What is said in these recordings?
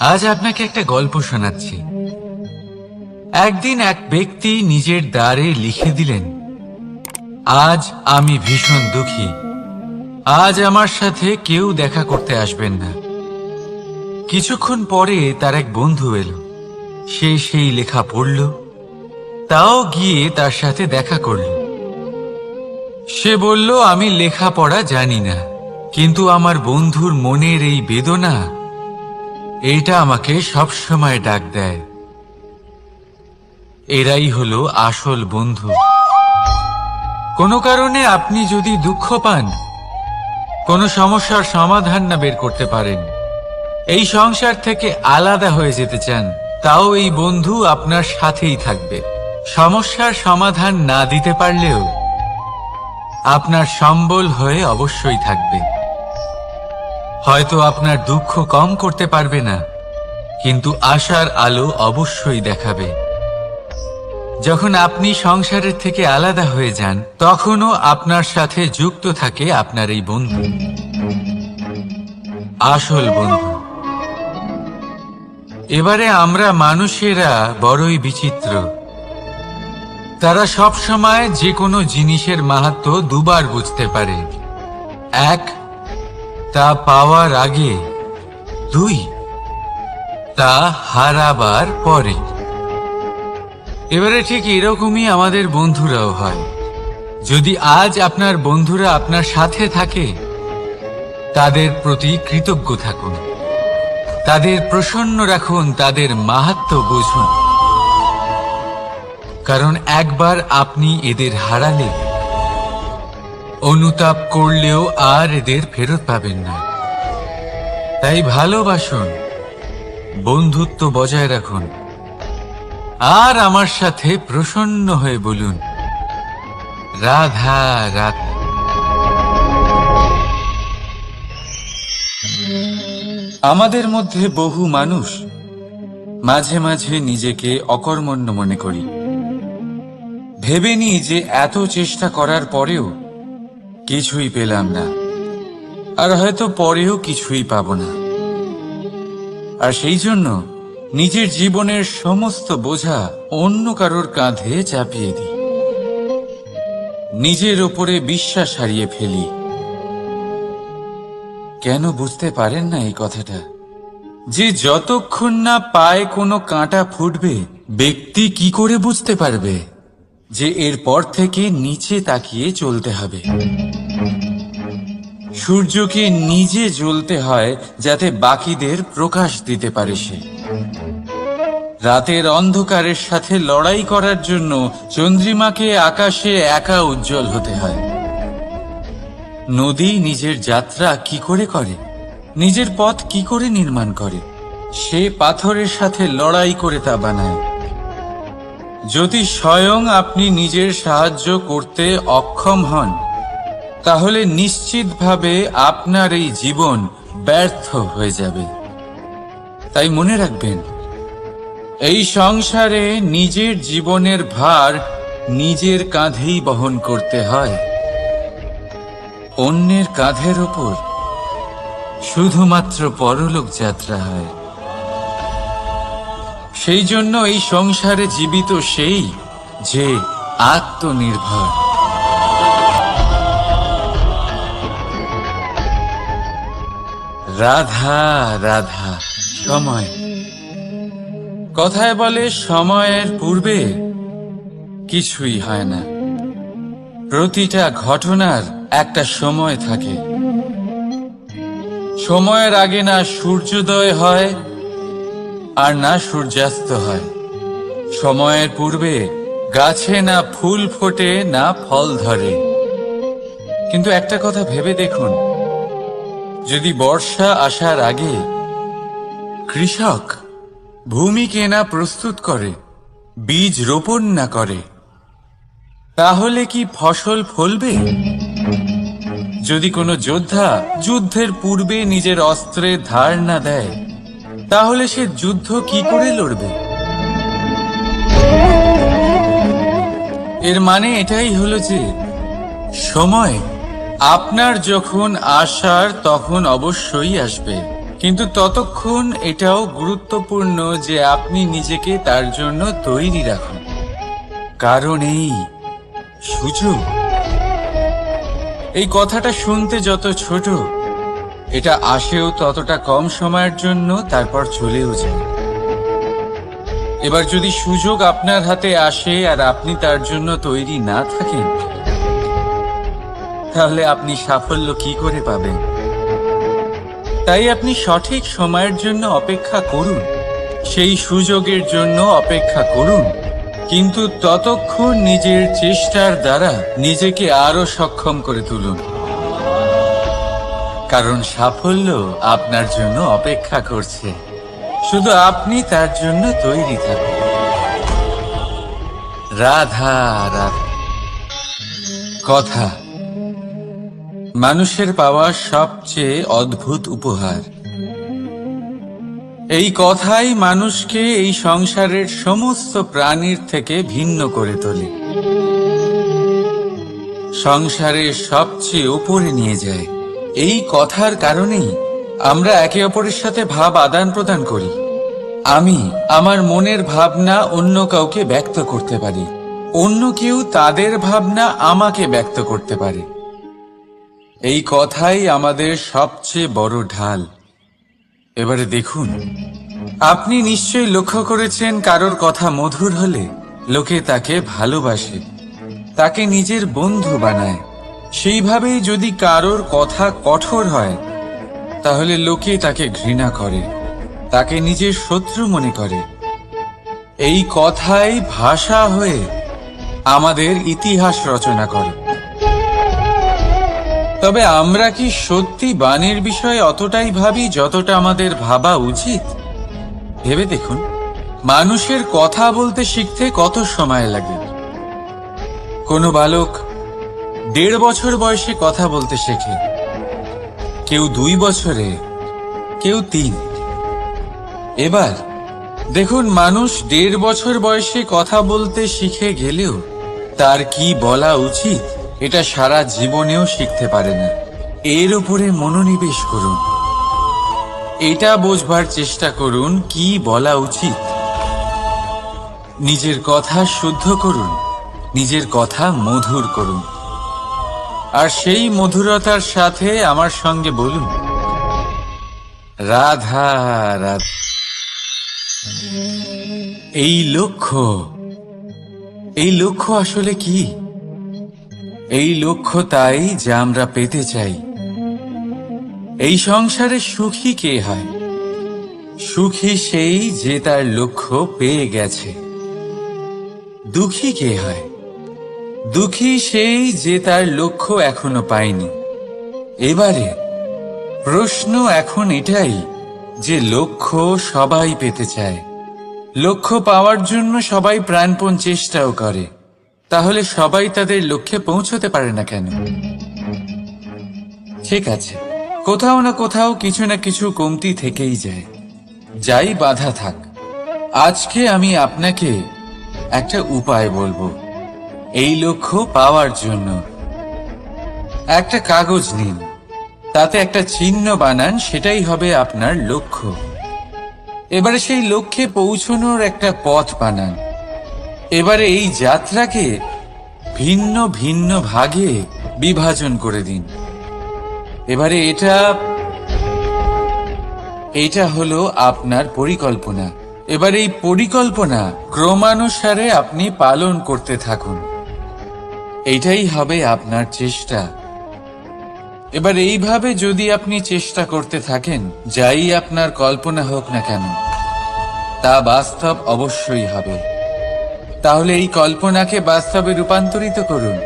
আজ আপনাকে একটা গল্প শোনাচ্ছি। একদিন এক ব্যক্তি নিজের দ্বারে লিখে দিলেন, আজ আমি ভীষণ দুঃখী, আজ আমার সাথে কেউ দেখা করতে আসবেন না। কিছুক্ষণ পরে তার এক বন্ধু এলো। সে সেই লেখা পড়ল, তাও গিয়ে তার সাথে দেখা করল। সে বলল, আমি লেখাপড়া জানি না, কিন্তু আমার বন্ধুর মনের এই বেদনা, এটা আমাকে সবসময় ডাক দেয়। এরাই হলো আসল বন্ধু। কোনো কারণে আপনি যদি দুঃখ পান, কোনো সমস্যার সমাধান না বের করতে পারেন, এই সংসার থেকে আলাদা হয়ে যেতে চান, তাও এই বন্ধু আপনার সাথেই থাকবে। সমস্যার সমাধান না দিতে পারলেও আপনার সম্বল হয়ে অবশ্যই থাকবে। হয়তো আপনার দুঃখ কম করতে পারবে না, কিন্তু আশার আলো অবশ্যই দেখাবে। যখন আপনি সংসারের থেকে আলাদা হয়ে যান, তখনও আপনার সাথে যুক্ত থাকে আপনার এই বন্ধু, আসল বন্ধু। এবারে আমরা মানুষেরা বড়ই বিচিত্র। তারা সব সময় যে কোনো জিনিসের মাহাত্ম্য দুবার বুঝতে পারে। এক, তা পাওয়ার আগে। দুই, তা হারাবার পরে। এবারে ঠিক এরকমই আমাদের বন্ধুরাও হয়। যদি আজ আপনার বন্ধুরা আপনার সাথে থাকে, তাদের প্রতি কৃতজ্ঞ থাকুন, তাদের প্রসন্ন রাখুন, তাদের মাহাত্ম্য বুঝুন। কারণ একবার আপনি এদের হারালে, অনুতাপ করলেও আর এদের ফেরত পাবেন না। তাই ভালোবাসুন, বন্ধুত্ব বজায় রাখুন, আর আমার সাথে প্রসন্ন হয়ে বলুন, রাধা রাধা। আমাদের মধ্যে বহু মানুষ মাঝে মাঝে নিজেকে অকর্মণ্য মনে করি। ভেবে নিই যে এত চেষ্টা করার পরেও কিছুই পেলাম না, আর হয়তো পরেও কিছুই পাব না। আর সেই জন্য নিজের জীবনের সমস্ত বোঝা অন্য কারোর কাঁধে চাপিয়ে দিই, নিজের ওপরে বিশ্বাস হারিয়ে ফেলি। কেন বুঝতে পারেন না এই কথাটা? যে যতক্ষণ না পায়ে কোনো কাঁটা ফুটবে, ব্যক্তি কি করে বুঝতে পারবে যে এরপর থেকে নিচে তাকিয়ে চলতে হবে? সূর্যকে নিজে জ্বলতে হয় যাতে বাকিদের প্রকাশ দিতে পারে সে। রাতের অন্ধকারের সাথে লড়াই করার জন্য চন্দ্রিমাকে আকাশে একা উজ্জ্বল হতে হয়। নদী নিজের যাত্রা কি করে করে, নিজের পথ কি করে নির্মাণ করে? সে পাথরের সাথে লড়াই করে তা বানায়। যদি স্বয়ং আপনি নিজের সাহায্য করতে অক্ষম হন, তাহলে নিশ্চিতভাবে আপনার এই জীবন ব্যর্থ হয়ে যাবে। তাই মনে রাখবেন, এই সংসারে নিজের জীবনের ভার নিজের কাঁধেই বহন করতে হয়। অন্যের কাঁধের ওপর শুধুমাত্র পরলোক যাত্রা হয়। সেই জন্য এই সংসারে জীবিত সেই যে আত্মনির্ভর। রাধা রাধা। সময়, কথায় বলে সময়ের পূর্বে কিছুই হয় না। প্রতিটা ঘটনার একটা সময় থাকে। সময়ের আগে না সূর্যোদয় হয় আর না সূর্যাস্ত হয়। সময়ের পূর্বে গাছে না ফুল ফোটে না ফল ধরে। কিন্তু একটা কথা ভেবে দেখুন, যদি বর্ষা আসার আগে কৃষক ভূমিকে না প্রস্তুত করে, বীজ রোপণ না করে, তাহলে কি ফসল ফলবে? যদি কোনো যোদ্ধা যুদ্ধের পূর্বে নিজের অস্ত্রের ধার না দেয়, তাহলে সে যুদ্ধ কি করে লড়বে? এর মানে এটাই হলো যে সময় আপনার যখন আসার তখন অবশ্যই আসবে, কিন্তু ততক্ষণ এটাও গুরুত্বপূর্ণ যে আপনি নিজেকে তার জন্য তৈরি রাখুন। কারণ এই সুযোগ, এই কথাটা শুনতে যত ছোট, এটা আসেও ততটা কম সময়ের জন্য, তারপর চলেও যায়। এবার যদি সুযোগ আপনার হাতে আসে আর আপনি তার জন্য তৈরি না থাকেন, তাহলে আপনি সাফল্য কি করে পাবেন? তাই আপনি সঠিক সময়ের জন্য অপেক্ষা করুন, সেই সুযোগের জন্য অপেক্ষা করুন, কিন্তু ততক্ষণ নিজের চেষ্টার দ্বারা নিজেকে আরো সক্ষম করে তুলুন। কারণ সাফল্য আপনার জন্য অপেক্ষা করছে, শুধু আপনি তার জন্য তৈরি থাকুন। রাধা রাধা। কথা মানুষের পাওয়া সবচেয়ে অদ্ভুত উপহার। এই কথাই মানুষকে এই সংসারের সমস্ত প্রাণীর থেকে ভিন্ন করে তোলে, সংসারের সবচেয়ে উপরে নিয়ে যায়। এই কথার কারণেই আমরা একে অপরের সাথে ভাব আদান প্রদান করি। আমি আমার মনের ভাবনা অন্য কাউকে ব্যক্ত করতে পারি, অন্য কেউ তাদের ভাবনা আমাকে ব্যক্ত করতে পারে। এই কথাই আমাদের সবচেয়ে বড় ঢাল। এবারে দেখুন, আপনি নিশ্চয়ই লক্ষ্য করেছেন, কারোর কথা মধুর হলে লোকে তাকে ভালোবাসে, তাকে নিজের বন্ধু বানায়। সেইভাবেই যদি কারোর কথা কঠোর হয়, তাহলে লোকে তাকে ঘৃণা করে, তাকে নিজের শত্রু মনে করে। এই কথাই ভাষা হয়ে আমাদের ইতিহাস রচনা করে। তবে আমরা কি সত্যি বাণীর বিষয়ে অতটাই ভাবি যতটা আমাদের ভাবা উচিত? ভেবে দেখুন, মানুষের কথা বলতে শিখতে কত সময় লাগে। কোনো বালক 1.5 বছর বয়সে কথা বলতে শেখে, কেউ 2 বছরে, কেউ 3। এবার দেখুন, মানুষ 1.5 বছর বয়সে কথা বলতে শিখে গেলেও তার কি বলা উচিত এটা সারা জীবনেও শিখতে পারে না। এর উপরে মনোনিবেশ করুন, এটা বোঝবার চেষ্টা করুন কি বলা উচিত। নিজের কথা শুদ্ধ করুন, নিজের কথা মধুর করুন, আর সেই মধুরতার সাথে আমার সঙ্গে বলুন, রাধা রাধা। এই লক্ষ্য আসলে কি? এই লক্ষ্য তাই যা আমরা পেতে চাই। এই সংসারে সুখী কে হয়? সুখী সেই যে তার লক্ষ্য পেয়ে গেছে। দুঃখী কে হয়? দুঃখী সেই যে তার লক্ষ্য এখনো পায়নি। এবারে প্রশ্ন এখন এটাই যে লক্ষ্য সবাই পেতে চায়, লক্ষ্য পাওয়ার জন্য সবাই প্রাণপণ চেষ্টাও করে, তাহলে সবাই তাদের লক্ষ্যে পৌঁছতে পারে না কেন? ঠিক আছে, কোথাও না কোথাও কিছু না কিছু কমতি থেকেই যায়, যাই বাধা থাক। আজকে আমি আপনাকে একটা উপায় বলবো এই লক্ষ্য পাওয়ার জন্য। একটা কাগজ নিন, তাতে একটা চিহ্ন বানান, সেটাই হবে আপনার লক্ষ্য। এবারে সেই লক্ষ্যে পৌঁছানোর একটা পথ বানান। এবারে এই যাত্রাকে ভিন্ন ভিন্ন ভাগে বিভাজন করে দিন। এবারে এটা হলো আপনার পরিকল্পনা। এবার এই পরিকল্পনা ক্রমানুসারে আপনি পালন করতে থাকুন, এটাই হবে আপনার চেষ্টা। এবার এইভাবে যদি আপনি চেষ্টা করতে থাকেন, যাই আপনার কল্পনা হোক না কেন, তা বাস্তব অবশ্যই হবে। তাহলে এই কল্পনাকে বাস্তবে রূপান্তরিত করুন।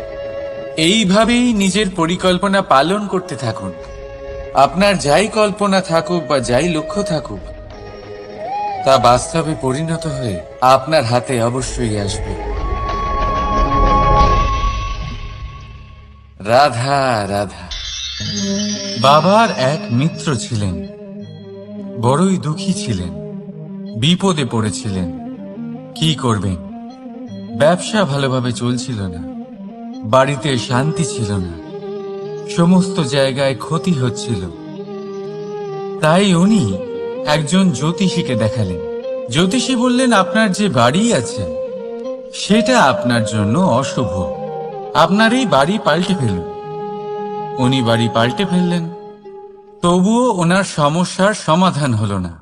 এইভাবেই নিজের পরিকল্পনা পালন করতে থাকুন। আপনার যাই কল্পনা থাকুক বা যাই লক্ষ্য থাকুক, তা বাস্তবে পরিণত হয়ে আপনার হাতে অবশ্যই আসবে। রাধা রাধা। বাবার এক মিত্র ছিলেন, বড়ই দুঃখী ছিলেন, বিপদে পড়েছিলেন। কি করবেন? ব্যবসা ভালোভাবে চলছিল না, বাড়িতে শান্তি ছিল না, সমস্ত জায়গায় ক্ষতি হচ্ছিল। তাই উনি একজন জ্যোতিষীকে দেখালেন। জ্যোতিষী বললেন, আপনার যে বাড়ি আছে সেটা আপনার জন্য অশুভ, আপনার এই বাড়ি পাল্টে ফেলুন। উনি বাড়ি পাল্টে ফেললেন, তবুও ওনার সমস্যার সমাধান হলো না।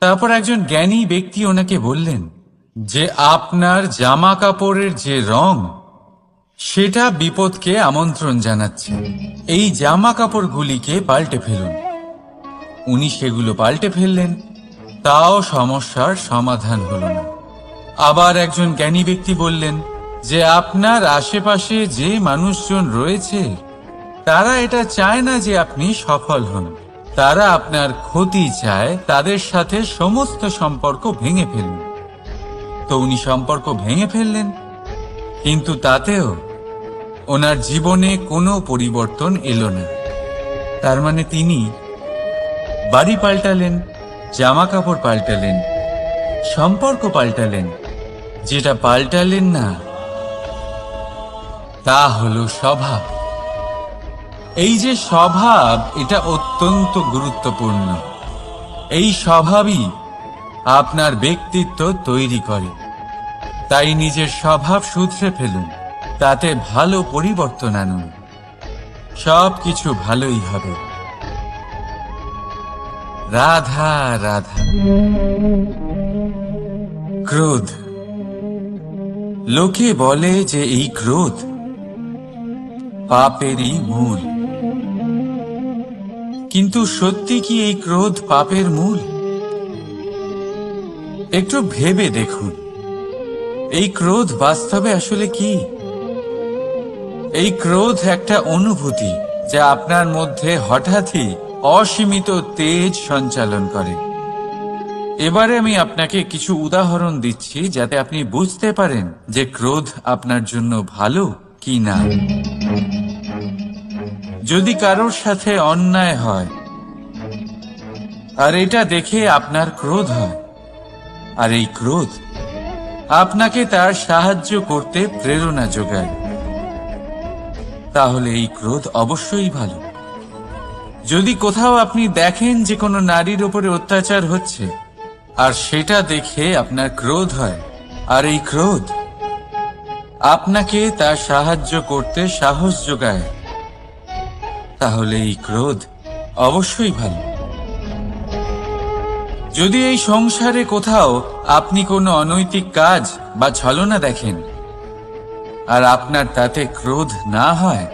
তারপর একজন জ্ঞানী ব্যক্তি ওনাকে বললেন যে আপনার জামা কাপড়ের যে রং সেটা বিপদকে আমন্ত্রণ জানাচ্ছে, এই জামা কাপড়গুলিকে পাল্টে ফেলুন। উনি সেগুলো পাল্টে ফেললেন, তাও সমস্যার সমাধান হলো না। আবার একজন জ্ঞানী ব্যক্তি বললেন যে আপনার আশেপাশে যে মানুষজন রয়েছে তারা এটা চায় না যে আপনি সফল হন, তারা আপনার ক্ষতি চায়, তাদের সাথে সমস্ত সম্পর্ক ভেঙে ফেলুন। তো উনি সম্পর্ক ভেঙে ফেললেন, কিন্তু তাতেও ওনার জীবনে কোনো পরিবর্তন এলো না। তার মানে তিনি বাড়ি পাল্টালেন, জামা কাপড় পাল্টালেন, সম্পর্ক পাল্টালেন, যেটা পাল্টালেন না তা হলো স্বভাব। এই যে স্বভাব, এটা অত্যন্ত গুরুত্বপূর্ণ। এই স্বভাবই আপনার ব্যক্তিত্ব তৈরি করে। তাই নিজের স্বভাব শুধরে ফেলুন, তাতে ভালো পরিবর্তন আনুন, সবকিছু ভালোই হবে। রাধা রাধা। ক্রোধ। লোকে বলে যে এই ক্রোধ পাপেরই মূল, কিন্তু সত্যি কি এই ক্রোধ পাপের মূল? একটু ভেবে দেখুন, এই ক্রোধ বাস্তবে আসলে কি? এই ক্রোধ একটা অনুভূতি যা আপনার মধ্যে হঠাৎই অসীমিত তেজ সঞ্চালন করে। এবারে আমি আপনাকে কিছু উদাহরণ দিচ্ছি যাতে আপনি বুঝতে পারেন যে ক্রোধ আপনার জন্য ভালো কি না। যদি কারোর সাথে অন্যায় হয় আর এটা দেখে আপনার ক্রোধ হয়, আর এই ক্রোধ আপনাকে তার সাহায্য করতে প্রেরণা যোগায়, তাহলে এই ক্রোধ অবশ্যই ভালো। যদি কোথাও আপনি দেখেন যে কোনো নারীর উপরে অত্যাচার হচ্ছে আর সেটা দেখে আপনার ক্রোধ হয়, আর এই ক্রোধ আপনাকে তার সাহায্য করতে সাহস যোগায়, তাহলে এই ক্রোধ অবশ্যই ভালো। যদি এই সংসারে কোথাও আপনি কোনো অনৈতিক কাজ বা ছলনা দেখেন আর আপনার তাতে ক্রোধ না হয়,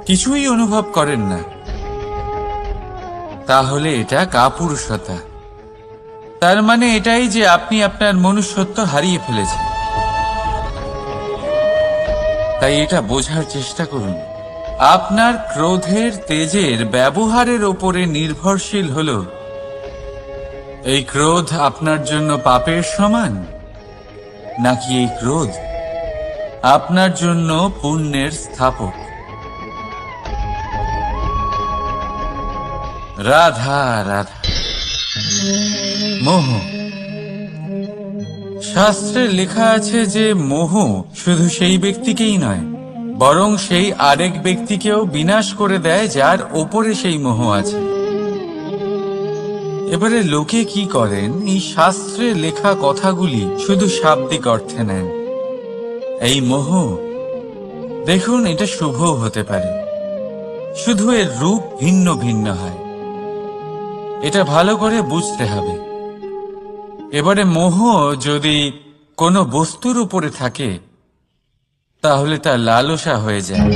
কিছুই অনুভব করেন না, তাহলে এটা কাপুরুষতা। তার মানে এটাই যে আপনি আপনার মনুষ্যত্ব হারিয়ে ফেলেছেন। তাই এটা বোঝার চেষ্টা করুন, আপনার ক্রোধের তেজের ব্যবহারের ওপরে নির্ভরশীল হলো এই ক্রোধ আপনার জন্য পাপের সমান, নাকি এই ক্রোধ আপনার জন্য পুণ্যের স্থাপক। রাধা রাধা। মোহ। শাস্ত্রে লেখা আছে যে মোহ শুধু সেই ব্যক্তিকেই নয়, বরং সেই আরেক ব্যক্তিকেও বিনাশ করে দেয় যার ওপরে সেই মোহ আছে। এবারে লোকে কি করেন, এই শাস্ত্রে লেখা কথাগুলি শুধু শাব্দিক অর্থে নেন। এই মোহ, দেখুন, এটা শুভ হতে পারে, শুধু এর রূপ ভিন্ন ভিন্ন হয়, এটা ভালো করে বুঝতে হবে। এবারে মোহ যদি কোনো বস্তুর উপরে থাকে তাহলে তা লালসা হয়ে যায়।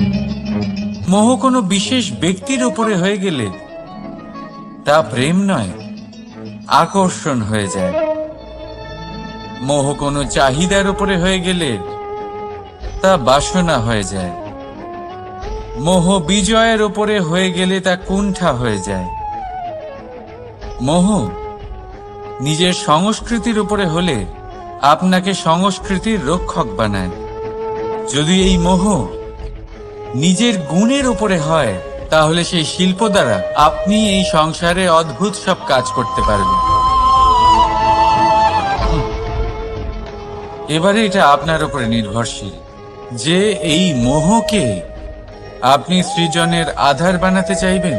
মোহ কোনো বিশেষ ব্যক্তির উপরে হয়ে গেলে তা প্রেম নয়, আকর্ষণ হয়ে যায়। মোহ কোনো চাহিদার উপরে হয়ে গেলে তা বাসনা হয়ে যায়। মোহ বিজয়ের উপরে হয়ে গেলে তা কুণ্ঠা হয়ে যায়। মোহ নিজের সংস্কৃতির উপরে হলে আপনাকে সংস্কৃতির রক্ষক বানায়। যদি এই মোহ নিজের গুণের উপরে হয় তাহলে সেই শিল্প দ্বারা আপনি এই সংসারে অদ্ভুত সব কাজ করতে পারবেন। এবারে এটা আপনার উপরে নির্ভরশীল যে এই মোহকে আপনি সৃজনের আধার বানাতে চাইবেন,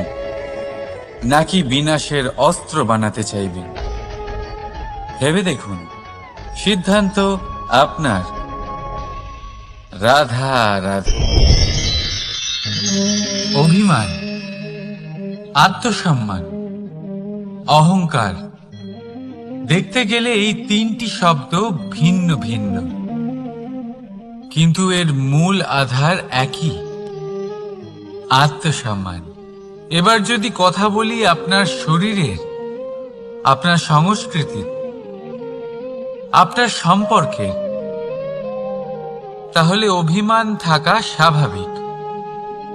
নাকি বিনাশের অস্ত্র বানাতে চাইবেন? ভেবে দেখুন, সিদ্ধান্ত আপনার। রাধা রাধা। অভিমান, আত্মসম্মান, অহংকার, দেখতে গেলে এই তিনটি শব্দ ভিন্ন ভিন্ন, কিন্তু এর মূল আধার একই, আত্মসম্মান। এবার যদি কথা বলি আপনার শরীরের, আপনার সংস্কৃতির, আপনার সম্পর্কে, তাহলে অভিমান থাকা স্বাভাবিক।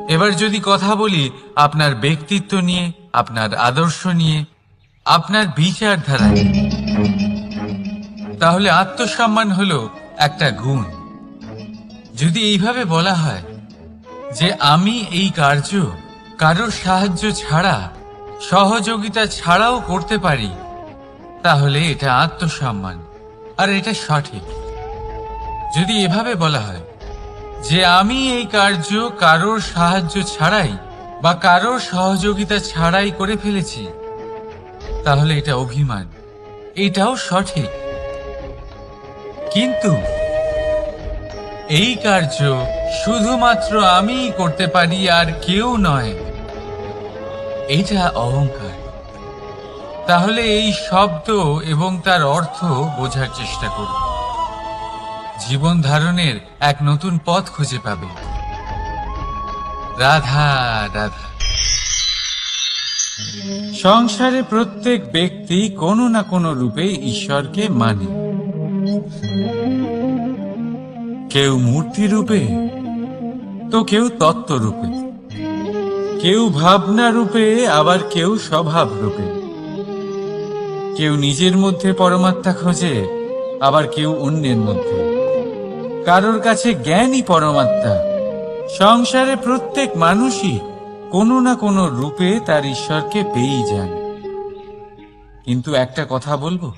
এবার যদি কথা বলি আপনার ব্যক্তিত্ব নিয়ে, আপনার আদর্শ নিয়ে, আপনার বিচারধারা নিয়ে, তাহলে আত্মসম্মান হলো একটা গুণ। যদি এইভাবে বলা হয় যে আমি এই কার্য কারোর সাহায্য ছাড়া, সহযোগিতা ছাড়াও করতে পারি, তাহলে এটা আত্মসম্মান, আর এটা সঠিক। যদি এভাবে বলা হয় যে আমি এই কার্য কারোর সাহায্য ছাড়াই বা কারোর সহযোগিতা ছাড়াই করে ফেলেছি, তাহলে এটা অভিমান, এটাও সঠিক। কিন্তু এই কার্য শুধুমাত্র আমিই করতে পারি আর কেউ নয়, এটা অহংকার। তাহলে এই শব্দ এবং তার অর্থ বোঝার চেষ্টা করুন। জীবন ধারণের এক নতুন পথ খুঁজে পাবে। রাধা রাধা। সংসারে প্রত্যেক ব্যক্তি কোনো না কোনো রূপে ঈশ্বরকে মানে। কেউ মূর্তি রূপে, তো কেউ তত্ত্ব রূপে, কেউ ভাবনা রূপে, আবার কেউ স্বভাব রূপে। কেউ নিজের মধ্যে পরমাত্মা খোঁজে, আবার কেউ অন্যের মধ্যে। কারোর কাছে জ্ঞানই পরমাত্মা। সংসারে প্রত্যেক মানুষই কোনো না কোনো রূপে তার ঈশ্বরকে পেয়েই যান। কিন্তু একটা কথা বলবো,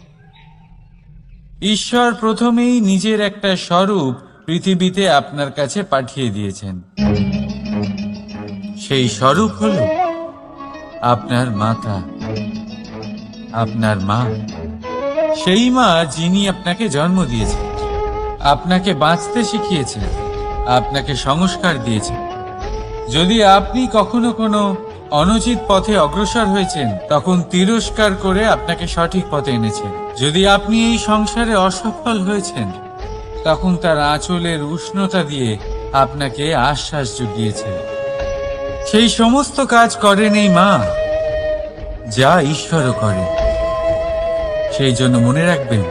ঈশ্বর প্রথমেই নিজের একটা স্বরূপ পৃথিবীতে আপনার কাছে পাঠিয়ে দিয়েছেন। সেই স্বরূপ হল আপনার মাতা, আপনার মা। সেই মা যিনি আপনাকে জন্ম দিয়েছেন, আপনাকে বাঁচতে শিখিয়েছেন, আপনাকে সংস্কার দিয়েছেন। যদি আপনি কখনো কোনো অনুচিত পথে অগ্রসর হয়েছেন, তখন তিরস্কার করে আপনাকে সঠিক পথে এনেছেন। যদি আপনি এই সংসারে অসফল হয়েছেন, তখন তার আঁচলের উষ্ণতা দিয়ে আপনাকে আশ্বাস জুগিয়েছেন। সেই সমস্ত কাজ করেন এই মা, যা ঈশ্বরও করেন। সেই জন্য মনে রাখবেন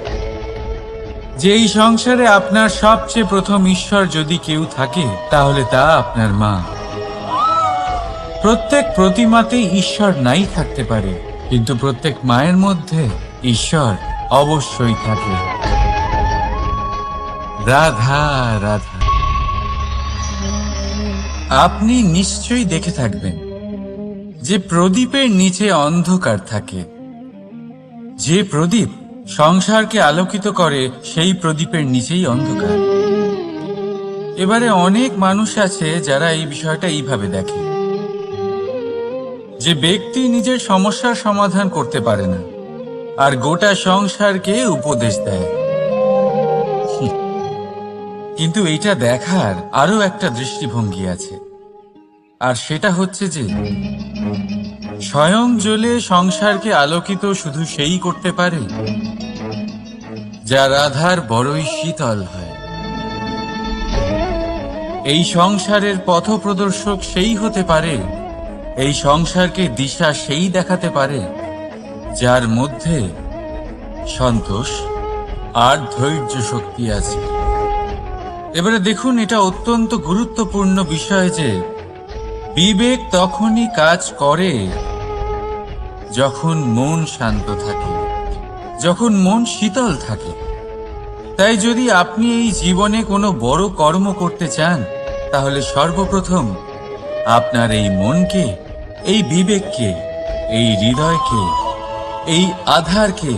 যে এই সংসারে আপনার সবচেয়ে প্রথম ঈশ্বর যদি কেউ থাকে, তাহলে তা আপনার মা। প্রত্যেক প্রতিমাতেই ঈশ্বর নাই থাকতে পারে, কিন্তু প্রত্যেক মায়ের মধ্যে ঈশ্বর অবশ্যই থাকে। রাধা রাধা। আপনি নিশ্চয়ই দেখে থাকবেন যে প্রদীপের নিচে অন্ধকার থাকে। যে প্রদীপ সংসারকে আলোকিত করে, সেই প্রদীপের নিচেই অন্ধকার। এবারে অনেক মানুষ আছে যারা এই বিষয়টা এইভাবে দেখে যে ব্যক্তি নিজের সমস্যার সমাধান করতে পারে না, আর গোটা সংসারকে উপদেশ দেয়। কিন্তু এটা দেখার আরো একটা দৃষ্টিভঙ্গি আছে, আর সেটা হচ্ছে যে স্বয়ং জ্বলে সংসারকে আলোকিত শুধু সেই করতে পারে যা রাধার বড়ই শীতল হয়। এই সংসারের পথপ্রদর্শক সেই হতে পারে, এই সংসারকে দিশা সেই দেখাতে পারে যার মধ্যে সন্তোষ আর ধৈর্য শক্তি আছে। এবারে দেখুন, এটা অত্যন্ত গুরুত্বপূর্ণ বিষয় যে বিবেক তখনই কাজ করে যখন মন শান্ত থাকে, যখন মন শীতল থাকে। তাই যদি আপনি এই জীবনে কোনো বড় কর্ম করতে চান, তাহলে সর্বপ্রথম আপনার এই মনকে, এই বিবেককে, এই হৃদয়কে, এই আধারকে,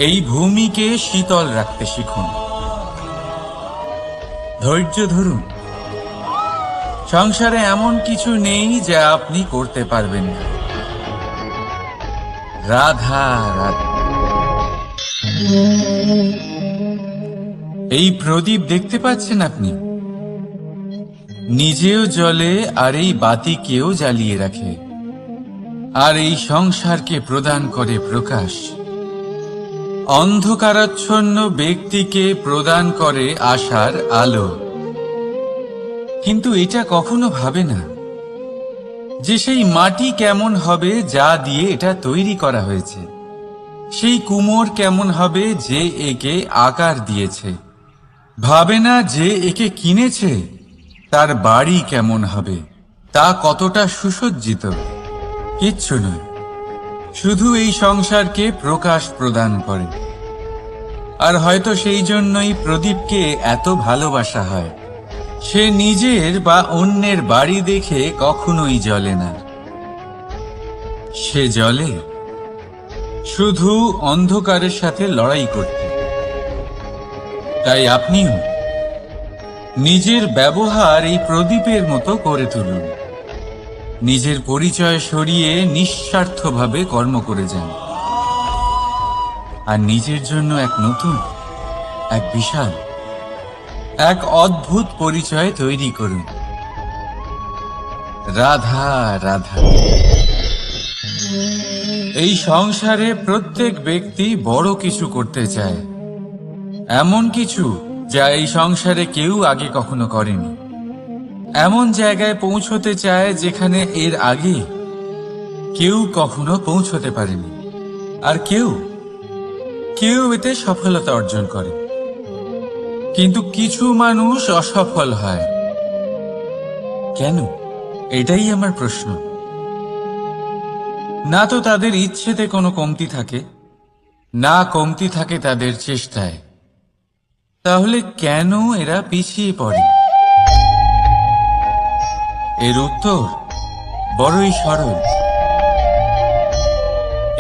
এই ভূমিকে শীতল রাখতে শিখুন। ধৈর্য ধরুন। সংসারে এমন কিছু নেই যা আপনি করতে পারবেন না। রাধা রাধা। এই প্রদীপ দেখতে পাচ্ছেন আপনি? নিজেও জ্বলে আর এই বাতিকেও জ্বালিয়ে রাখে, আর এই সংসারকে প্রদান করে প্রকাশ। অন্ধকারাচ্ছন্ন ব্যক্তিকে প্রদান করে আশার আলো। কিন্তু এটা কখনো ভাবে না যে সেই মাটি কেমন হবে যা দিয়ে এটা তৈরি করা হয়েছে, সেই কুমোর কেমন হবে যে একে আকার দিয়েছে। ভাবে না যে একে কিনেছে তার বাড়ি কেমন হবে, তা কতটা সুসজ্জিত। কিচ্ছু নয়, শুধু এই সংসারকে প্রকাশ প্রদান করে। আর হয়তো সেই জন্যই প্রদীপকে এত ভালোবাসা হয়। সে নিজের বা অন্যের বাড়ি দেখে কখনোই জ্বলে না, সে জ্বলে শুধু অন্ধকারের সাথে লড়াই করতে। তাই আপনিও নিজের ব্যবহার এই প্রদীপের মতো করে তুলুন। নিজের পরিচয় সরিয়ে নিঃস্বার্থভাবে কর্ম করে যান, আর নিজের জন্য এক নতুন, এক বিশাল, এক অদ্ভুত পরিচয় তৈরি করুন। রাধা রাধা। এই সংসারে প্রত্যেক ব্যক্তি বড় কিছু করতে চায়, এমন কিছু যা এই সংসারে কেউ আগে কখনো করেনি। এমন জায়গায় পৌঁছতে চায় যেখানে এর আগে কেউ কখনো পৌঁছতে পারেনি। আর কেউ এতে সফলতা অর্জন করে। কিন্তু কিছু মানুষ অসফল হয় কেন? এটাই আমার প্রশ্ন। না তো তাদের ইচ্ছেতে কোনো কমতি থাকে, না কমতি থাকে তাদের চেষ্টায়। তাহলে কেন এরা পিছিয়ে পড়ে? এর উত্তর বড়ই সরল।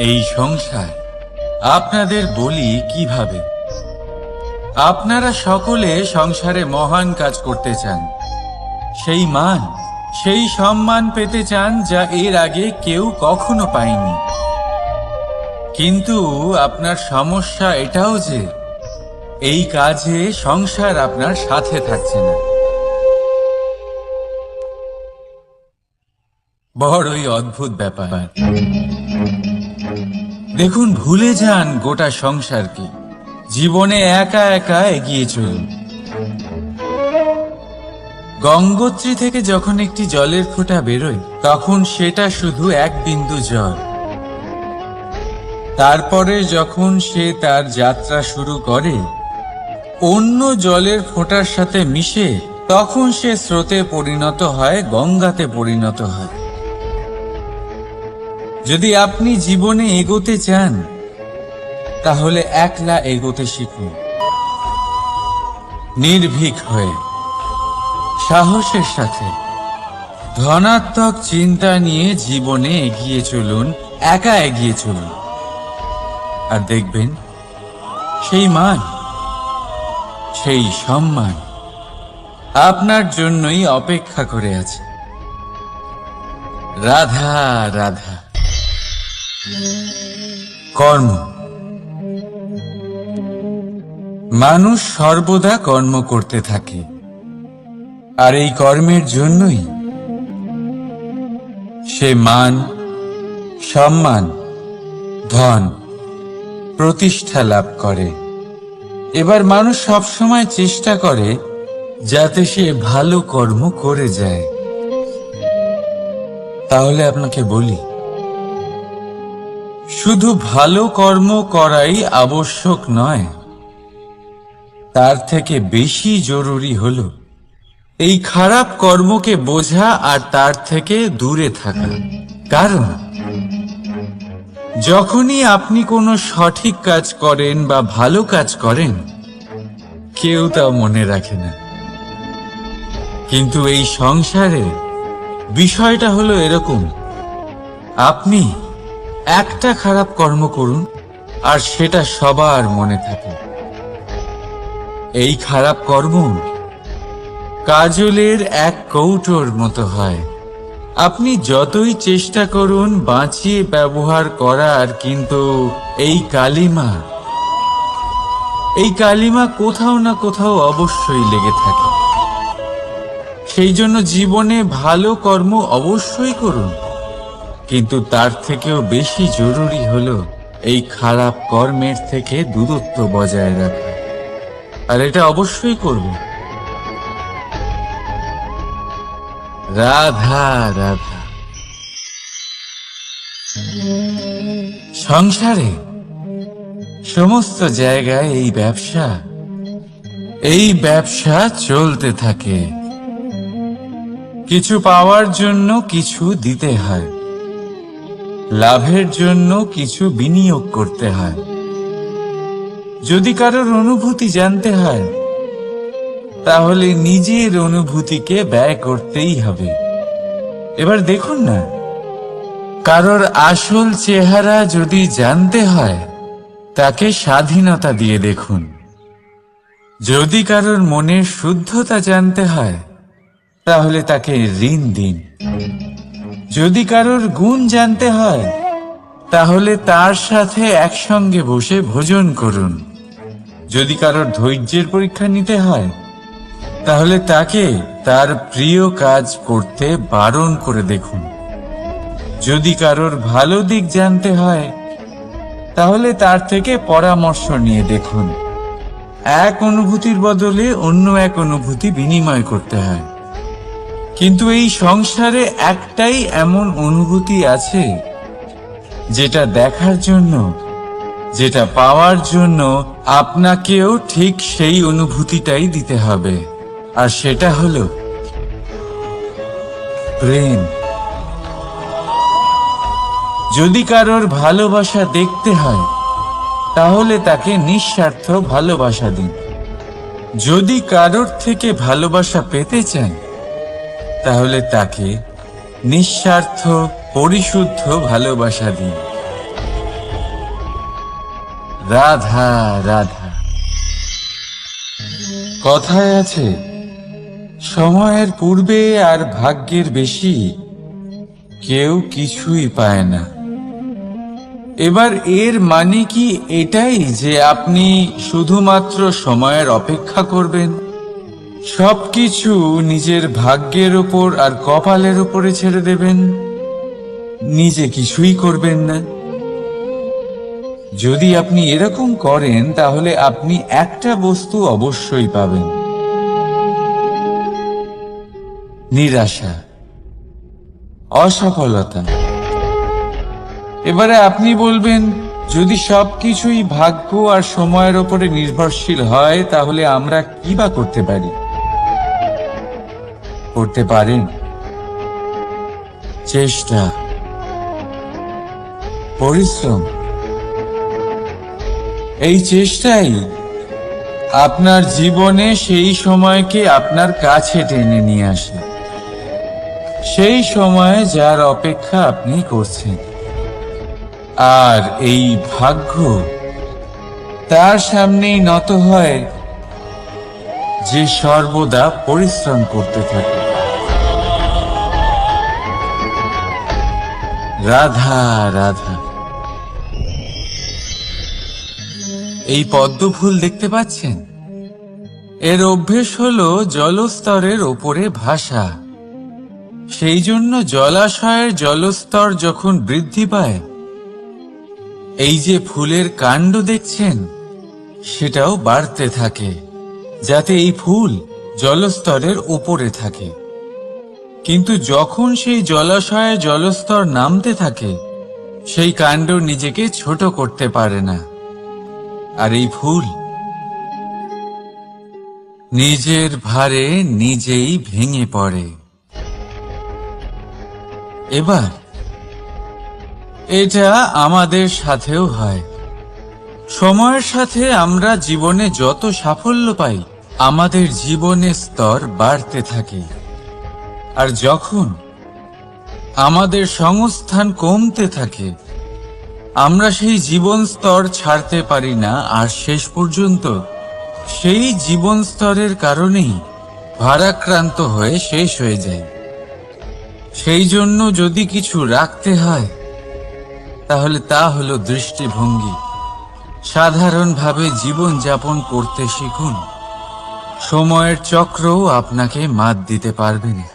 এই সংসার আপনাদের বলি কিভাবে। আপনারা সকলে সংসারে মহান কাজ করতে চান, সেই মান, সেই সম্মান পেতে চান যা এর আগে কেউ কখনো পায়নি। কিন্তু আপনার সমস্যা এটাও যে এই কাজে সংসার আপনার সাথে থাকছে না। বড়ই অদ্ভুত ব্যাপার। দেখুন, ভুলে যান গোটা সংসারকে, জীবনে একা একা এগিয়ে চলুন। গঙ্গোত্রী থেকে যখন একটি জলের ফোঁটা বেরোয় তখন সেটা শুধু এক বিন্দু জল। তারপরে যখন সে তার যাত্রা শুরু করে অন্য জলের ফোঁটার সাথে মিশে, তখন সে স্রোতে পরিণত হয়, গঙ্গাতে পরিণত হয়। যদি আপনি জীবনে এগোতে চান তাহলে একলা এগোতে শিখুন। নির্ভীক হয়ে, সাহসের সাথে, ধনাত্মক চিন্তা নিয়ে জীবনে এগিয়ে চলুন, একা এগিয়ে চলুন। আর দেখবেন সেই মান, সেই সম্মান আপনার জন্যই অপেক্ষা করে আছে। রাধা রাধা। কর্ম। মানুষ সর্বদা কর্ম করতে থাকে, আর এই কর্মের জন্যই সে মান, সম্মান, ধন, প্রতিষ্ঠা লাভ করে। এবার মানুষ সবসময় চেষ্টা করে যাতে সে ভালো কর্ম করে যায়। তাহলে আপনাকে বলি, শুধু ভালো কর্ম করাই আবশ্যক নয়, তার থেকে বেশি জরুরি হলো এই খারাপ কর্মকে বোঝা আর তার থেকে দূরে থাকা। কারণ যখনই আপনি কোনো সঠিক কাজ করেন বা ভালো কাজ করেন, কেউ তা মনে রাখে না। কিন্তু এই সংসারে বিষয়টা হলো এরকম, আপনি একটা খারাপ কর্ম করুন আর সেটা সবার মনে থাকে। এই খারাপ কর্ম কাজলের এক কৌটোর মতো হয়, আপনি যতই চেষ্টা করুন বাঁচিয়ে ব্যবহার করার, কিন্তু এই কালিমা কোথাও না কোথাও অবশ্যই লেগে থাকে। সেই জন্য জীবনে ভালো কর্ম অবশ্যই করুন, কিন্তু তার থেকেও বেশি জরুরি হলো এই খারাপ কর্মের থেকে দূরত্ব বজায় রাখা। আর এটা অবশ্যই করব। রাধা রাধা। সংসারে সমস্ত জায়গায় এই ব্যবসা চলতে থাকে। কিছু পাওয়ার জন্য কিছু দিতে হয়, লাভের জন্য কিছু বিনিয়োগ করতে হয়। যদি কারোর অনুভূতি জানতে হয়, তাহলে নিজের অনুভূতিকে ব্যয় করতেই হবে। এবার দেখুন না, কারোর আসল চেহারা যদি জানতে হয়, তাকে স্বাধীনতা দিয়ে দেখুন। যদি কারোর মনের শুদ্ধতা জানতে হয়, তাহলে তাকে ঋণ দিন। যদি কারোর গুণ জানতে হয়, তাহলে তার সাথে একসঙ্গে বসে ভোজন করুন। যদি কারোর ধৈর্যের পরীক্ষা নিতে হয়, তাহলে তাকে তার প্রিয় কাজ করতে বারণ করে দেখুন। যদি কারোর ভালো দিক জানতে হয়, তাহলে তার থেকে পরামর্শ নিয়ে দেখুন। এক অনুভূতির বদলে অন্য এক অনুভূতি বিনিময় করতে হয়। কিন্তু এই সংসারে একটাই এমন অনুভূতি আছে, যেটা দেখার জন্য, যেটা পাওয়ার জন্য আপনাকেও ঠিক সেই অনুভূতিটাই দিতে হবে। আর সেটা হলো প্রেম। যদি কারোর ভালোবাসা দেখতে হয়, তাহলে তাকে নিঃস্বার্থ ভালোবাসা দিন। যদি কারোর থেকে ভালোবাসা পেতে চান, তাহলে তাকে নিঃস্বার্থ পরিশুদ্ধ ভালোবাসা দিন। রাধা রাধা। কথায় আছে, সময়ের পূর্বে আর ভাগ্যের বেশি কেউ কিছুই পায় না। এবার এর মানে কি এটাই যে আপনি শুধুমাত্র সময়ের অপেক্ষা করবেন, সবকিছু নিজের ভাগ্যের উপর আর কপালের উপরে ছেড়ে দেবেন, নিজে কিছুই করবেন না? যদি আপনি এরকম করেন, তাহলে আপনি একটা বস্তু অবশ্যই পাবেন: নিরাশা, অসফলতা। এবারে আপনি বলবেন, যদি সবকিছুই ভাগ্য আর সময়ের উপরে নির্ভরশীল হয়, তাহলে আমরা কি বা করতে পারি? করতে পারেন চেষ্টা, পরিশ্রম। এই চেষ্টাই আপনার জীবনে সেই সময়কে আপনার কাছে টেনে নিয়ে আসে, সেই সময়ে যার অপেক্ষা আপনি করছেন। আর এই ভাগ্য তার সামনেই নত হয়, যে সর্বদা পরিশ্রম করতে থাকে। রাধা রাধা। এই পদ্ম ফুল দেখতে পাচ্ছেন? এর অভ্যেস হলো জলস্তরের ওপরে ভাসা। সেই জন্য জলাশয়ের জলস্তর যখন বৃদ্ধি পায়, এই যে ফুলের কাণ্ড দেখছেন, সেটাও বাড়তে থাকে, যাতে এই ফুল জলস্তরের উপরে থাকে। কিন্তু যখন সেই জলাশয়ে জলস্তর নামতে থাকে, সেই কাণ্ড নিজেকে ছোট করতে পারে না, আর এই ফুল নিজের ভারে নিজেই ভেঙে পড়ে। এবার এটা আমাদের সাথেও হয়। সময়ের সাথে আমরা জীবনে যত সাফল্য পাই, আমাদের জীবনের স্তর বাড়তে থাকে। আর যখন আমাদের সংস্থান কমতে থাকে, আমরা সেই জীবন স্তর ছাড়তে পারি না, আর শেষ পর্যন্ত সেই জীবন স্তরের কারণেই ভারাক্রান্ত হয়ে শেষ হয়ে যায়। সেই জন্য যদি কিছু রাখতে হয় তাহলে তা হলো দৃষ্টিভঙ্গি। সাধারণভাবে জীবন যাপন করতে শিখুন। সময়ের চক্রও আপনাকে মাত দিতে পারবে না।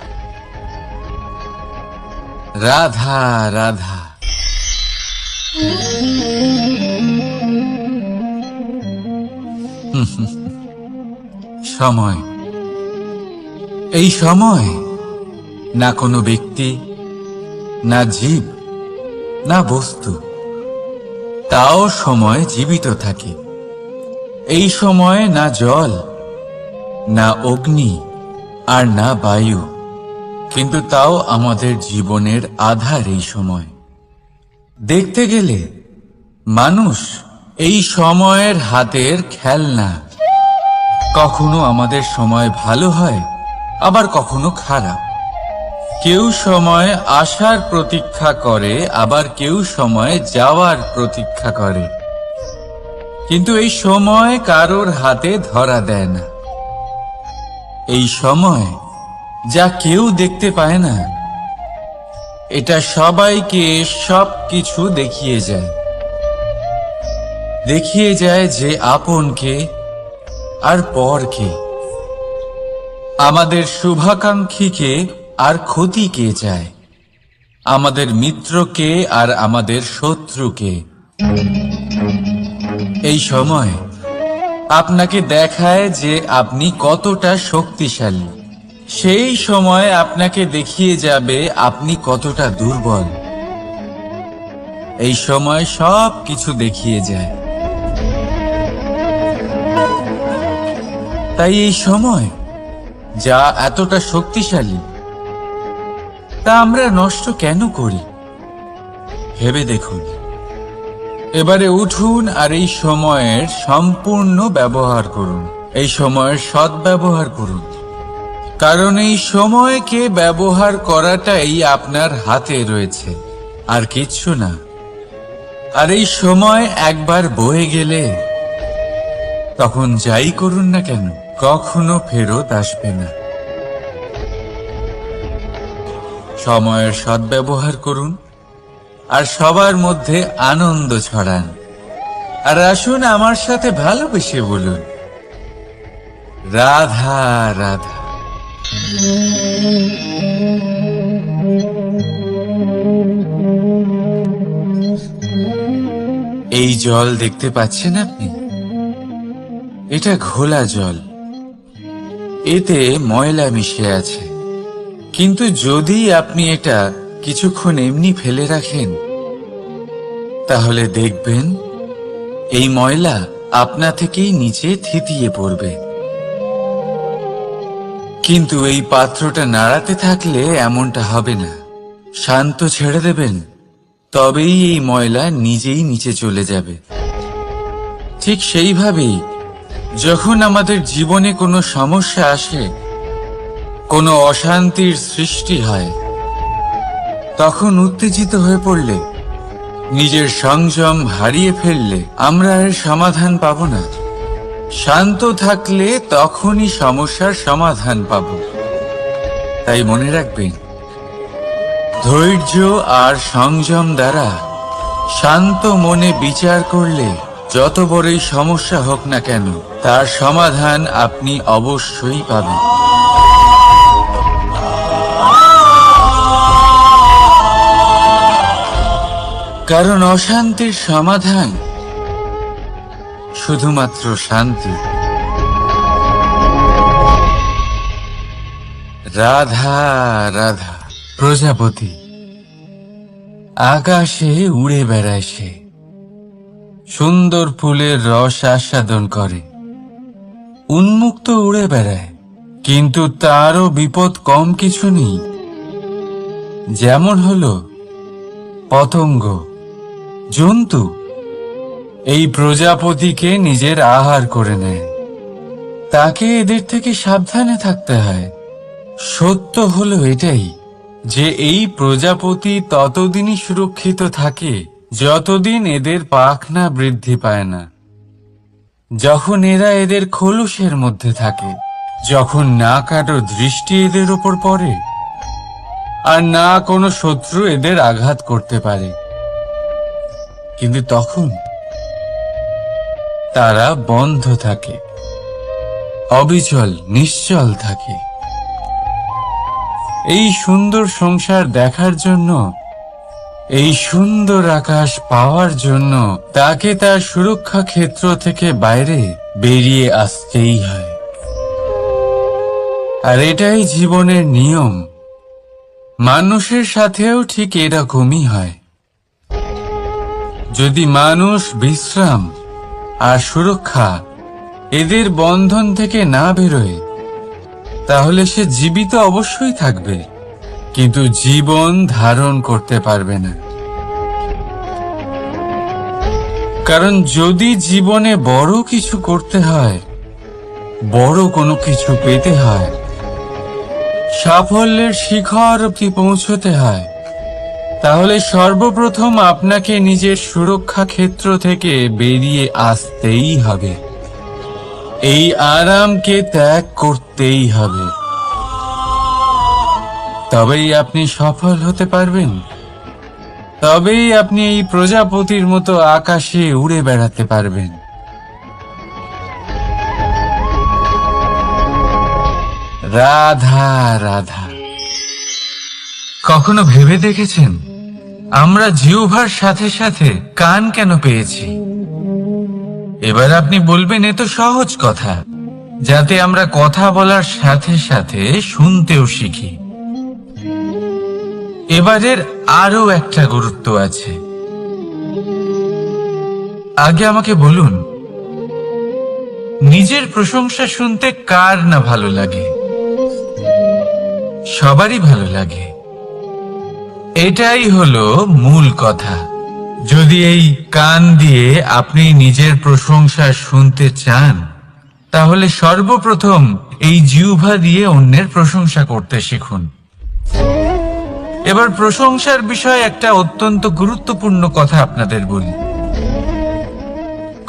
রাধা রাধা। সময়, এই সময় না কোনো ব্যক্তি, না জীব, না বস্তু, তাও সময় জীবিত থাকে। এই সময় না জল, না অগ্নি, আর না বায়ু, কিন্তু তাও আমাদের জীবনের আধার এই সময়। দেখতে গেলে মানুষ এই সময়ের হাতের খেলনা। কখনো আমাদের সময় ভালো হয়, আবার কখনো খারাপ। কেউ সময় আসার প্রতীক্ষা করে, আবার কেউ সময় যাওয়ার প্রতীক্ষা করে, কিন্তু এই সময় কারোর হাতে ধরা দেয় না। এই সময় যা কেউ দেখতে পায় না, এটা সবাইকে সবকিছু দেখিয়ে যায়। দেখিয়ে যায় যে আপনকে আর পরকে, আমাদের শুভাকাঙ্ক্ষীকে আর ক্ষতিকে চায়, আমাদের মিত্রকে আর আমাদের শত্রুকে। এই সময় আপনাকে দেখায় যে আপনি কতটা শক্তিশালী, সেই সময় আপনাকে দেখিয়ে যাবে আপনি কতটা দুর্বল। এই সময় সব কিছু দেখিয়ে যায়। তাই এই সময় যা এতটা শক্তিশালী, তা আমরা নষ্ট কেন করি? ভেবে দেখুন। এবারে উঠুন আর এই সময়ের সম্পূর্ণ ব্যবহার করুন। এই সময়ের সদ্ব্যবহার করুন, কারণ এই সময়কে ব্যবহার করাটাই আপনার হাতে রয়েছে, আর কিচ্ছু না। আর এই সময় একবার বয়ে গেলে তখন যাই করুন না কেন, কখনো ফেরত আসবে না। সময়ের সদ্ব্যবহার করুন আর সবার মধ্যে আনন্দ ছড়ান। আর আসুন আমার সাথে ভালোবেসে বলুন, রাধা রাধা। এই জল দেখতে পাচ্ছেন আপনি? এটা ঘোলা জল। এতে ময়লা মিশে আছে, কিন্তু যদি আপনি এটা কিছুক্ষণ এমনি ফেলে রাখেন, তাহলে দেখবেন এই ময়লা আপনা থেকেই নিচে থিতিয়ে পড়বে। কিন্তু এই পাত্রটা নাড়াতে থাকলে এমনটা হবে না। শান্ত ছেড়ে দেবেন, তবেই এই ময়লা নিজেই নিচে চলে যাবে। ঠিক সেইভাবেই যখন আমাদের জীবনে কোনো সমস্যা আসে, কোনো অশান্তির সৃষ্টি হয়, তখন উত্তেজিত হয়ে পড়লে, নিজের সংযম হারিয়ে ফেললে আমরা এর সমাধান পাব না। শান্ত থাকলে তখনই সমস্যার সমাধান পাব। তাই মনে রাখবেন, ধৈর্য আর সংযম দ্বারা শান্ত মনে বিচার করলে যত বড়ই সমস্যা হোক না কেন, তার সমাধান আপনি অবশ্যই পাবেন। কারণ অশান্তির সমাধান শুধুমাত্র শান্তি। রাধা রাধা। প্রজাপতি আকাশে উড়ে বেড়ায়, সে সুন্দর ফুলের রস আস্বাদন করে, উন্মুক্ত উড়ে বেড়ায়, কিন্তু তারও বিপদ কম কিছু নেই। যেমন হলো পতঙ্গ, জন্তু। এই প্রজাপতিকে নিজের আহার করে নেয়, তাকে এদের থেকে সাবধানে থাকতে হয়। সত্য হলো এটাই যে এই প্রজাপতি ততদিনই সুরক্ষিত থাকে যতদিন এদের পাখনা বৃদ্ধি পায় না। যখন এরা এদের খোলসের মধ্যে থাকে, যখন না কারো দৃষ্টি এদের ওপর পড়ে, আর না কোনো শত্রু এদের আঘাত করতে পারে। কিন্তু তখন তারা বন্ধ থাকে, অবিচল নিশ্চল থাকে। এই সুন্দর সংসার দেখার জন্য, এই সুন্দর আকাশ পাওয়ার জন্য তাকে তার সুরক্ষা ক্ষেত্র থেকে বাইরে বেরিয়ে আসতেই হয়। আর এটাই জীবনের নিয়ম। মানুষের সাথেও ঠিক এরকমই হয়। যদি মানুষ বিশ্রাম আর সুরক্ষা এদের বন্ধন থেকে না বেরোয়, তাহলে সে জীবিত অবশ্যই থাকবে, কিন্তু জীবন ধারণ করতে পারবে না। কারণ যদি জীবনে বড় কিছু করতে হয়, বড় কোনো কিছু পেতে হয়, সাফল্যের শিখর অবধি পৌঁছতে হয়, তাহলে সর্বপ্রথম আপনাকে নিজের সুরক্ষা ক্ষেত্র থেকে বেরিয়ে আসতেই হবে। এই আরামকে ত্যাগ করতেই হবে। তবেই আপনি সফল হতে পারবেন। তবেই আপনি এই প্রজাপতির মতো আকাশে উড়ে বেড়াতে পারবেন। রাধা রাধা। কখনো ভেবে দেখেছেন আমরা জিহ্বার সাথে সাথে কান কেন পেয়েছি? এবার আপনি বলবেন, এ তো সহজ কথা, যাতে আমরা কথা বলার সাথে সাথে শুনতেও শিখি। এবারের আরো একটা গুরুত্ব আছে। আগে আমাকে বলুন, নিজের প্রশংসা শুনতে কার না ভালো লাগে? সবারই ভালো লাগে। এটাই হলো মূল কথা। যদি এই কান দিয়ে আপনি নিজের প্রশংসা শুনতে চান, তাহলে সর্বপ্রথম এই জিহ্বা দিয়ে অন্যের প্রশংসা করতে শিখুন। এবার প্রশংসার বিষয়ে একটা অত্যন্ত গুরুত্বপূর্ণ কথা আপনাদের বলি।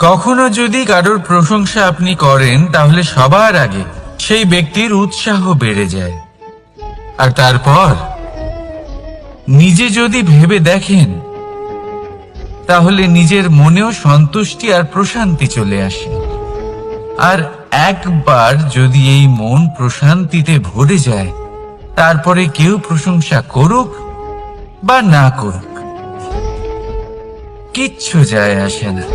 কখনো যদি কারোর প্রশংসা আপনি করেন, তাহলে সবার আগে সেই ব্যক্তির উৎসাহ বেড়ে যায়। আর তারপর নিজে যদি ভেবে দেখেন, তাহলে নিজের মনেও সন্তুষ্টি আর প্রশান্তি চলে আসে। আর একবার যদি এই মন প্রশান্তিতে ভরে যায়, তারপরে কেউ প্রশংসা করুক বা না করুক, কিচ্ছু যায় আসে না।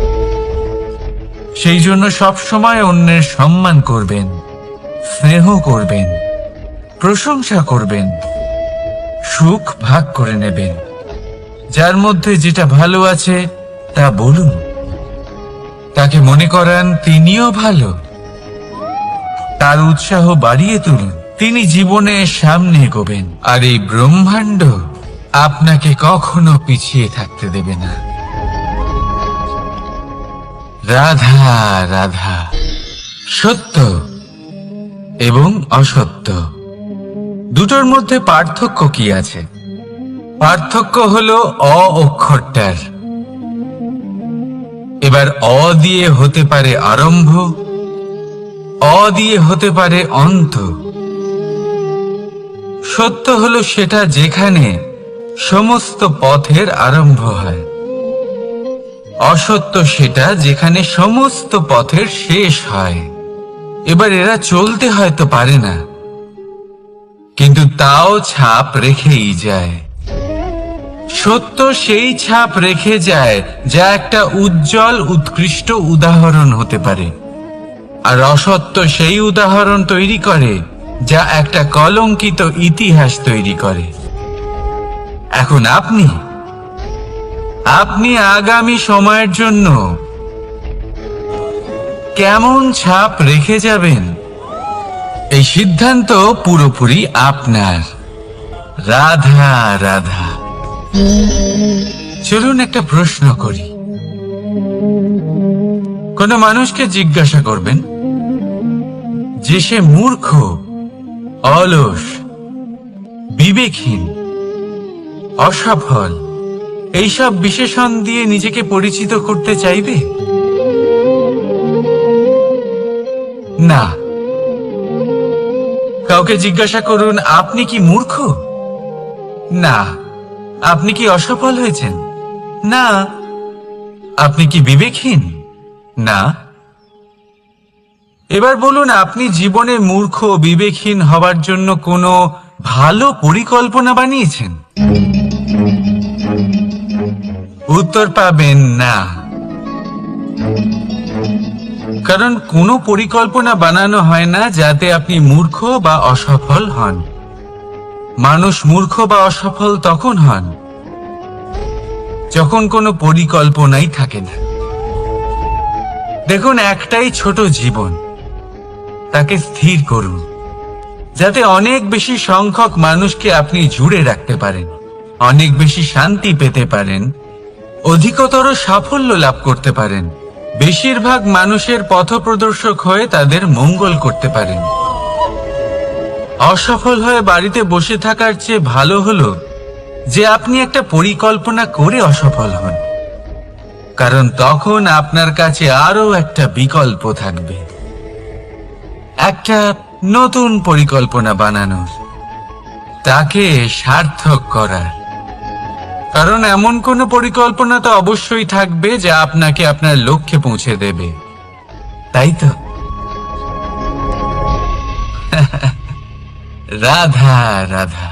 সেই জন্য সবসময় অন্যের সম্মান করবেন, স্নেহ করবেন, প্রশংসা করবেন, সুখ ভাগ করে নেবেন। যার মধ্যে যেটা ভালো আছে তা বলুন, তাকে মনে করান তিনিও ভালো, তার উৎসাহ বাড়িয়ে তুলুন। তিনি জীবনে সামনে এগোবেন, আর এই ব্রহ্মাণ্ড আপনাকে কখনো পিছিয়ে থাকতে দেবে না। রাধা রাধা। সত্য এবং অসত্য দুটোর মধ্যে পার্থক্য কি আছে? পার্থক্য হলো অ অক্ষরটার। এবার অ দিয়ে হতে পারে আরম্ভ, অ দিয়ে হতে পারে অন্ত। সত্য হলো সেটা যেখানে সমস্ত পথের আরম্ভ হয়। অসত্য সেটা যেখানে সমস্ত পথের শেষ হয়। এবার এরা চলতে হয়তো পারে না, কিন্তু তাও ছাপ রেখেই যায়। সত্য সেই ছাপ রেখে যায় যা একটা উজ্জ্বল উৎকৃষ্ট উদাহরণ হতে পারে, আর অসত্য সেই উদাহরণ তৈরি করে যা একটা কলঙ্কিত ইতিহাস তৈরি করে। এখন আপনি আগামী সময়ের জন্য কেমন ছাপ রেখে যাবেন, এই সিদ্ধান্ত পুরোপুরি আপনার। রাধা রাধা। চলুন একটা প্রশ্ন করি। কোন মানুষকে জিজ্ঞাসা করবেন যে সে মূর্খ, অলস, বিবেকহীন, অসফল, এইসব বিশেষণ দিয়ে নিজেকে পরিচিত করতে চাইবে? না। কাউকে জিজ্ঞাসা করুন, আপনি কি মূর্খ? না। আপনি কি অসফল হয়েছেন? না। আপনি কি বিবেকহীন? না। এবার বলুন, আপনি জীবনে মূর্খ ও বিবেকহীন হবার জন্য কোনো ভালো পরিকল্পনা বানিয়েছেন? উত্তর পাবেন না। কারণ কোনো পরিকল্পনা বানানো হয় না যাতে আপনি মূর্খ বা অসফল হন। মানুষ মূর্খ বা অসফল তখন হন যখন কোনো পরিকল্পনাই থাকে না। দেখুন, একটাই ছোট জীবন, তাকে স্থির করুন যাতে অনেক বেশি সংখ্যক মানুষকে আপনি জুড়ে রাখতে পারেন, অনেক বেশি শান্তি পেতে পারেন, অধিকতর সাফল্য লাভ করতে পারেন, বেশিরভাগ মানুষের পথপ্রদর্শক হয়ে তাদের মঙ্গল করতে পারেন। অসফল হয়ে বাড়িতে বসে থাকার চেয়ে ভালো হলো যে আপনি একটা পরিকল্পনা করে অসফল হন, কারণ তখন আপনার কাছে আরো একটা বিকল্প থাকবে, একটা নতুন পরিকল্পনা বানানোর, তাকে সার্থক করার। কারণ এমন কোনো পরিকল্পনা তো অবশ্যই থাকবে যা আপনাকে আপনার লক্ষ্যে পৌঁছে দেবে, তাই তো? রাধা রাধা।